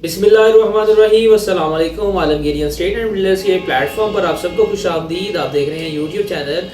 बिस्मिल्लाहिर्रहमानिर्रहीम अस्सलाम वालेकुम। आलमगीरियन स्टेट एंड बिल्डर्स के प्लेटफॉर्म पर आप सबको खुशामदीद। आप देख रहे हैं यूट्यूब चैनल।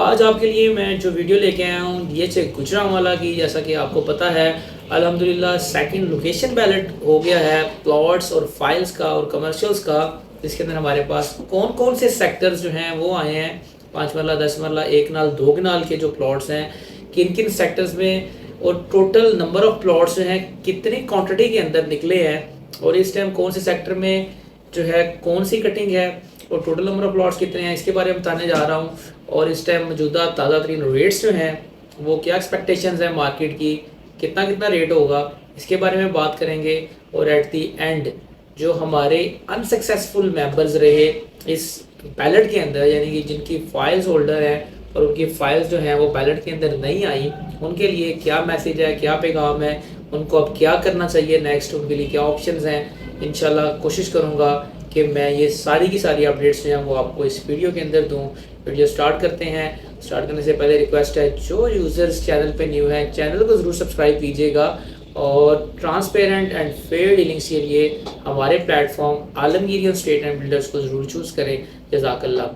आज आपके लिए मैं जो वीडियो लेके आया हूँ ये गुजरांवाला की। जैसा कि आपको पता है अल्हम्दुलिल्लाह सेकंड लोकेशन बैलेट हो गया है प्लॉट्स और फाइल्स का और कमर्शियल्स का, जिसके अंदर हमारे पास कौन कौन से सेक्टर्स जो हैं वो आए हैं। 5 मरला, 10 मरला, 1 नाल, 2 कनाल के जो प्लॉट्स हैं किन किन सेक्टर्स में, और टोटल नंबर ऑफ प्लॉट्स जो हैं कितनी क्वांटिटी के अंदर निकले हैं, और इस टाइम कौन से सेक्टर में जो है कौन सी कटिंग है, और टोटल नंबर ऑफ प्लॉट्स कितने हैं इसके बारे में बताने जा रहा हूँ। और इस टाइम मौजूदा ताज़ा तरीन रेट्स जो हैं वो क्या एक्सपेक्टेशंस हैं मार्केट की, कितना कितना रेट होगा इसके बारे में बात करेंगे। और एट दी एंड जो हमारे अनसक्सेसफुल मेंबर्स रहे इस बैलेट के अंदर, यानी कि जिनकी फाइल्स होल्डर हैं और उनकी फाइल्स जो हैं वो बैलेट के अंदर नहीं आई, उनके लिए क्या मैसेज है, क्या पैगाम है, उनको अब क्या करना चाहिए नेक्स्ट, उनके लिए क्या ऑप्शंस हैं। इंशाल्लाह कोशिश करूँगा कि मैं ये सारी की सारी अपडेट्स जो हैं वो आपको इस वीडियो के अंदर दूँ। वीडियो स्टार्ट करते हैं। स्टार्ट करने से पहले रिक्वेस्ट है, जो यूज़र्स चैनल पे न्यू हैं चैनल को ज़रूर सब्सक्राइब कीजिएगा, और ट्रांसपेरेंट एंड फेयर डीलिंग्स के लिए हमारे प्लेटफॉर्म आलमगीरियन स्टेट एंड बिल्डर्स को ज़रूर चूज़ करें। जज़ाकल्लाह।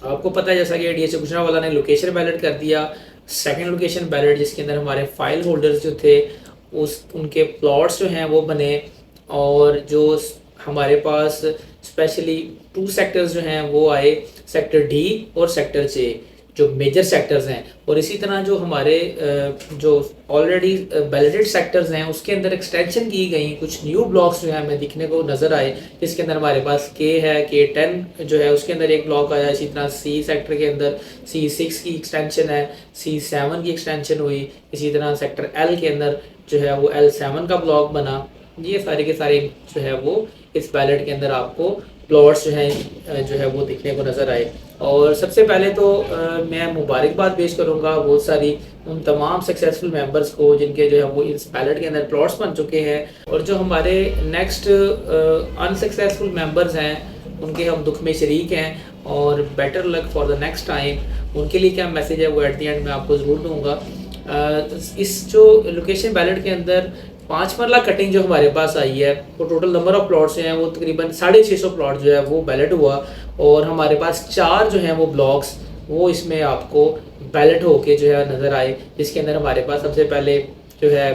आपको पता है जैसा कि डीएचए गुजरांवाला ने लोकेशन बैलेट कर दिया, सेकंड लोकेशन बैलेट, जिसके अंदर हमारे फाइल होल्डर्स जो थे उस उनके प्लॉट्स जो हैं वो बने, और जो हमारे पास स्पेशली 2 सेक्टर्स जो हैं वो आए, सेक्टर डी और सेक्टर जे, जो मेजर सेक्टर्स हैं। और इसी तरह जो हमारे जो ऑलरेडी बैलेटेड सेक्टर्स हैं उसके अंदर एक्सटेंशन की गई कुछ न्यू ब्लॉक्स जो है हमें दिखने को नज़र आए, जिसके अंदर हमारे पास के है, K10 जो है उसके अंदर एक ब्लॉक आया। इसी तरह सी सेक्टर के अंदर C6 की एक्सटेंशन है, C7 की एक्सटेंशन हुई। इसी तरह सेक्टर एल के अंदर जो है वो L7 का ब्लॉक बना। ये सारे के सारे जो है वो इस बैलेट के अंदर आपको प्लॉट्स जो है वो दिखने को नज़र आए। और सबसे पहले तो मैं मुबारकबाद पेश करूंगा बहुत सारी उन तमाम सक्सेसफुल मेंबर्स को जिनके जो है वो इस बैलेट के अंदर प्लॉट्स बन चुके हैं, और जो हमारे नेक्स्ट अनसक्सेसफुल मेंबर्स हैं उनके हम दुख में शरीक हैं, और better luck for the next time. उनके लिए क्या मैसेज है वो एट दी एंड मैं आपको ज़रूर दूँगा। इस जो लोकेशन बैलेट के अंदर 5 मरला कटिंग जो हमारे पास आई है, वो टोटल नंबर ऑफ प्लॉट्स जो हैं वो तकरीबन 650 प्लॉट जो है वो बैलेट हुआ, और हमारे पास 4 जो हैं वो ब्लॉक्स वो इसमें आपको बैलेट होके जो है नज़र आए। जिसके अंदर हमारे पास सबसे पहले जो है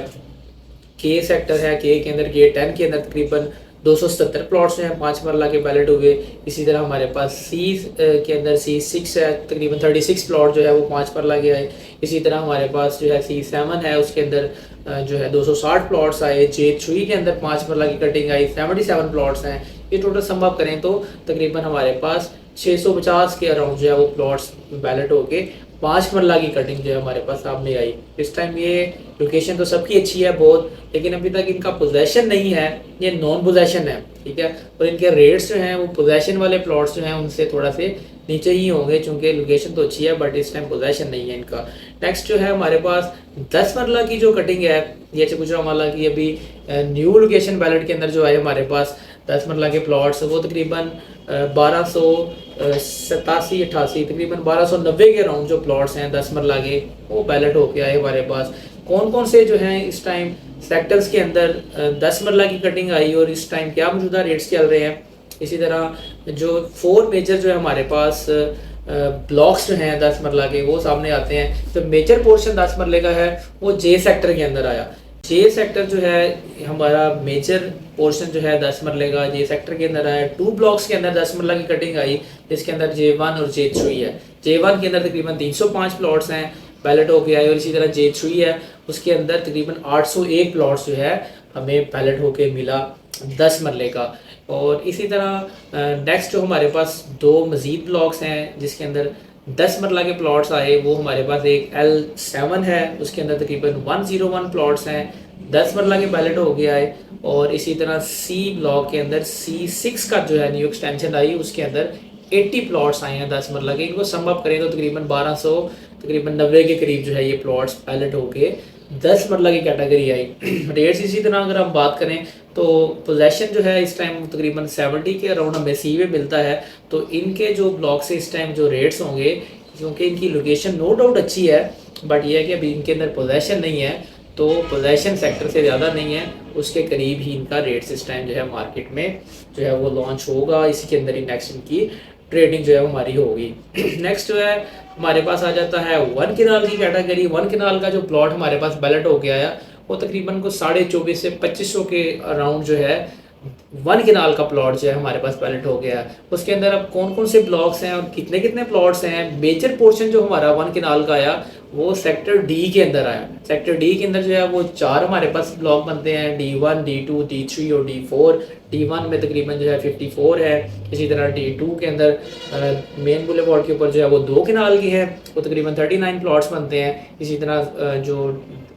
के सेक्टर है, के अंदर K10 के अंदर तकरीबन 277 प्लॉट्स जो हैं 5 मरला के बैलेट हुए। इसी तरह हमारे पास सी के अंदर C6 है, तकरीबन 36 प्लॉट जो है वो 5 मरला के आए। इसी तरह हमारे पास जो है C7 है, उसके अंदर जो है 260 प्लॉट्स आए। J3 के अंदर 5 मरला की कटिंग आई, 77 प्लॉट्स हैं। ये टोटल सम अप करें तो तकरीबन हमारे पास 650 के अराउंड जो है वो प्लॉट्स बैलेट होके 5 मरला की कटिंग जो है हमारे पास सामने आई। इस टाइम ये लोकेशन तो सबकी अच्छी है बहुत, लेकिन अभी तक इनका पोजेशन नहीं है, ये नॉन पोजेशन है, ठीक है। और इनके रेट्स जो हैं वो पोजेशन वाले प्लॉट्स जो हैं उनसे थोड़ा से नीचे ही होंगे, चूँकि लोकेशन तो अच्छी है बट इस टाइम पोजेशन नहीं है इनका। नेक्स्ट जो है हमारे पास 10 मरला की जो कटिंग है ये गुजरांवाला की, अभी न्यू लोकेशन बैलेट के अंदर जो आए हमारे पास 10 मरला के प्लॉट्स, वो तकरीबन 1287-88 तकरीबन 1290 के अराउंड जो प्लॉट्स हैं 10 मरला के वो बैलेट होके आए हमारे पास। कौन कौन से जो हैं इस टाइम सेक्टर्स के अंदर 10 मरला की कटिंग आई, और इस टाइम क्या मौजूदा रेट्स चल रहे हैं। इसी तरह जो 4 मेजर जो है हमारे पास ब्लॉक्स जो हैं 10 मरला के वो सामने आते हैं। तो मेजर पोर्शन 10 मरले का है वो जे सेक्टर के अंदर आया। जे सेक्टर जो है हमारा मेजर पोर्शन जो है 10 मरले का जे सेक्टर के अंदर आया। 2 ब्लॉक्स के अंदर 10 मरला की कटिंग आई, जिसके अंदर J1 और J3 है। J1 के अंदर तकरीबन 305 प्लॉट्स हैं बैलेट होके आए, और इसी तरह J3 है उसके अंदर तकरीबन 801 प्लॉट्स जो है हमें बैलेट होके मिला 10 मरले का। और इसी तरह नेक्स्ट जो हमारे पास 2 मज़ीद ब्लॉक्स हैं जिसके अंदर 10 मरला के प्लॉट्स आए, वो हमारे पास एक L7 है, उसके अंदर तकरीबन 101 प्लॉट्स हैं 10 मरला के बैलेट हो गया है। और इसी तरह C ब्लॉक के अंदर C6 का जो है न्यू एक्सटेंशन आई, उसके अंदर 80 प्लॉट्स आए हैं 10 मरला के। इनको सम अप करें तो तकरीबन 1200 तकरीबन 90 के करीब जो है ये प्लॉट्स बैलेट होके 10 मरला की कैटेगरी आई। रेट्स इसी तरह अगर हम बात करें तो पोजेशन जो है इस टाइम तकरीबन 70 के अराउंड हमें सी में मिलता है। तो इनके जो ब्लॉक से इस टाइम जो रेट्स होंगे, क्योंकि इनकी लोकेशन नो डाउट अच्छी है, बट ये है कि अभी इनके अंदर पोजेशन नहीं है, तो पोजेशन सेक्टर से ज़्यादा नहीं है, उसके करीब ही इनका रेट्स इस टाइम जो है मार्केट में जो है वो लॉन्च होगा। इसी के अंदर ही नेक्स्ट इनकी ट्रेडिंग जो है वो हमारी होगी। नेक्स्ट जो है हमारे पास आ जाता है 1 किनाल की कैटेगरी। 1 किनाल का जो प्लॉट हमारे पास बैलेट हो गया है वो तकरीबन को 2450 से 2500 के अराउंड जो है 1 किनाल का प्लॉट जो है हमारे पास बैलेट हो गया है। उसके अंदर अब कौन कौन से ब्लॉक्स हैं और कितने कितने प्लॉट्स हैं, मेजर पोर्शन जो हमारा 1 किनाल का आया वो सेक्टर डी के अंदर आया। सेक्टर डी के अंदर जो है वो 4 हमारे पास ब्लॉक बनते हैं, D1, D2, D3 और D4। D1 में तकरीबन जो है 54 है। इसी तरह D2 के अंदर मेन बुलेवार्ड के ऊपर जो है वो 2 किनाल की है, वो तकरीबन 39 प्लॉट्स बनते हैं। इसी तरह जो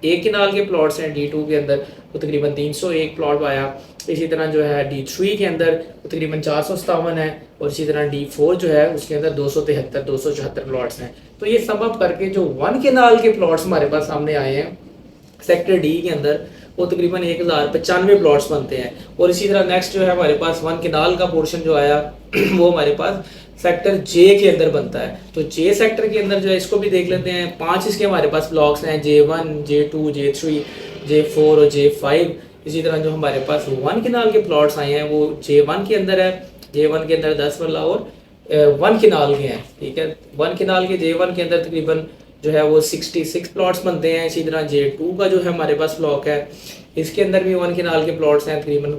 1 किनाल के प्लॉट्स हैं D2 के अंदर वो तकरीबन 301 प्लॉट आया। इसी तरह जो है D3 के अंदर वो तकरीबन 457 है, और इसी तरह D4 जो है उसके अंदर 273 274 प्लॉट्स हैं। तो ये सब अप करके जो 1 किनाल के प्लॉट्स हमारे पास सामने आए हैं सेक्टर डी के अंदर वो तकरीबन 1095 प्लॉट्स बनते हैं। और इसी तरह नेक्स्ट जो है हमारे पास 1 किनाल का पोर्शन जो आया वो हमारे पास सेक्टर जे के अंदर बनता है। तो जे सेक्टर के अंदर जो है इसको भी देख लेते हैं। 5 इसके हमारे पास ब्लॉक्स हैं, J1, J2, J3, J4 और J5। इसी तरह जो हमारे पास 1 किनाल के प्लॉट्स आए हैं वो J1 के अंदर है। J1 के अंदर 10 वाला और 1 किनाल के हैं, ठीक है। 1 किनाल के J1 के अंदर तकरीबन जो है वो 66 प्लॉट्स बनते हैं। इसी तरह J2 का जो है हमारे पास ब्लॉक है, इसके अंदर भी 1 किनाल के प्लॉट्स हैं, तकरीबन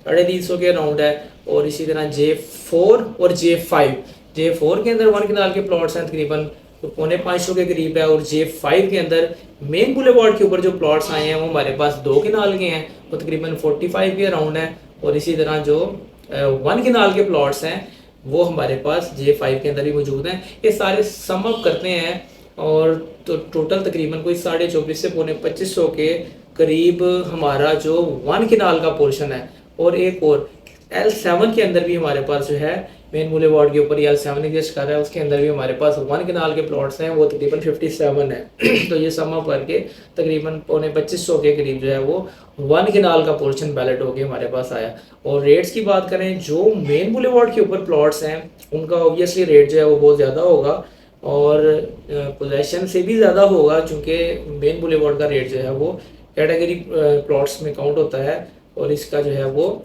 350 के अराउंड है। और इसी तरह J4 और J4 के अंदर 1 किनाल के प्लॉट्स हैं, तकरीबन 450 के करीब है। और J5 के अंदर मेन बुलेवार्ड के ऊपर जो प्लॉट्स आए हैं वो हमारे पास 2 किनाल के हैं, वो तकरीबन 45 के अराउंड है। और इसी तरह जो 1 किनाल के प्लॉट्स हैं वो हमारे पास J5 के अंदर ही मौजूद हैं। ये सारे सम अप करते हैं और तो टोटल तकरीबन कोई 2450 से 2500 के करीब हमारा जो 1 किनाल का पोर्शन है। और एक और L7 के अंदर भी हमारे पास जो है मेन बुलेवार्ड के ऊपर L7 एग्जिस्ट कर रहा है, उसके अंदर भी हमारे पास 1 किनाल के प्लॉट्स हैं, वो तकरीबन 57 है। तो ये सम अप करके तकरीबन 2500 के करीब जो है वो 1 किनाल का पोर्शन बैलेट होके हमारे पास आया। और रेट्स की बात करें, जो मेन बुलेवार्ड के ऊपर प्लॉट्स हैं उनका ऑब्वियसली रेट जो है वो बहुत ज़्यादा होगा और पोजेशन से भी ज़्यादा होगा, चूँकि मेन बुलेवार्ड का रेट जो है वो कैटेगरी प्लॉट्स में काउंट होता है और इसका जो है वो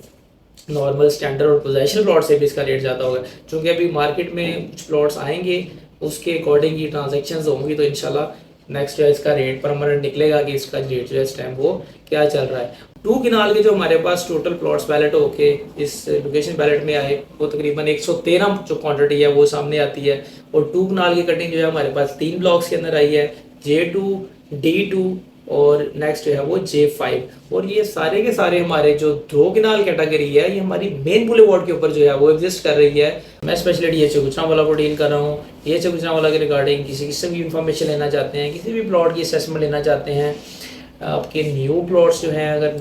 नॉर्मल स्टैंडर्ड और पोजेशन प्लॉट से भी इसका रेट ज़्यादा होगा। क्योंकि अभी मार्केट में कुछ प्लॉट्स आएंगे उसके अकॉर्डिंग ही ट्रांजेक्शन्स होंगी, तो इंशाल्लाह नेक्स्ट जो है इसका रेट परमानेंट निकलेगा कि इसका रेट जो है इस टाइम वो क्या चल रहा है। 2 किनाल के जो हमारे पास टोटल प्लॉट्स बैलेट होके इस लोकेशन बैलेट में आए वो तकरीबन 113 जो क्वांटिटी है वो सामने आती है। और 2 किनाल की कटिंग जो है हमारे पास 3 ब्लॉक्स के अंदर आई है, J2, D2 और नेक्स्ट जो है वो J5। और ये सारे के सारे हमारे जो 2 किनाल कैटेगरी है ये हमारी मेन बुलेवार्ड के ऊपर जो है वो एग्जिस्ट कर रही है। मैं स्पेशली DHA गुजरांवाला को डील कर रहा हूँ। DHA गुजरांवाला के रिगार्डिंग किसी किस्म की इन्फॉर्मेशन लेना चाहते हैं, किसी भी प्लॉट की असेसमेंट लेना चाहते हैं, आपके न्यू प्लॉट्स जो हैं अगर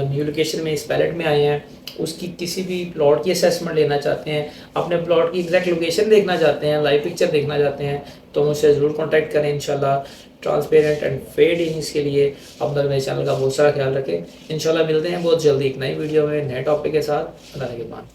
न्यू लोकेशन में इस पैलेट में आए हैं उसकी किसी भी प्लॉट की असेसमेंट लेना चाहते हैं, अपने प्लॉट की एग्जैक्ट लोकेशन देखना चाहते हैं, लाइव पिक्चर देखना चाहते हैं, तो मुझसे ज़रूर कांटेक्ट करें। इंशाल्लाह ट्रांसपेरेंट एंड फेयर डीलिंग्स के लिए अपना मेरे चैनल का बहुत सारा ख्याल रखें। इंशाल्लाह मिलते हैं बहुत जल्दी एक नई वीडियो में नए टॉपिक के साथ। अल्लाह के बाद।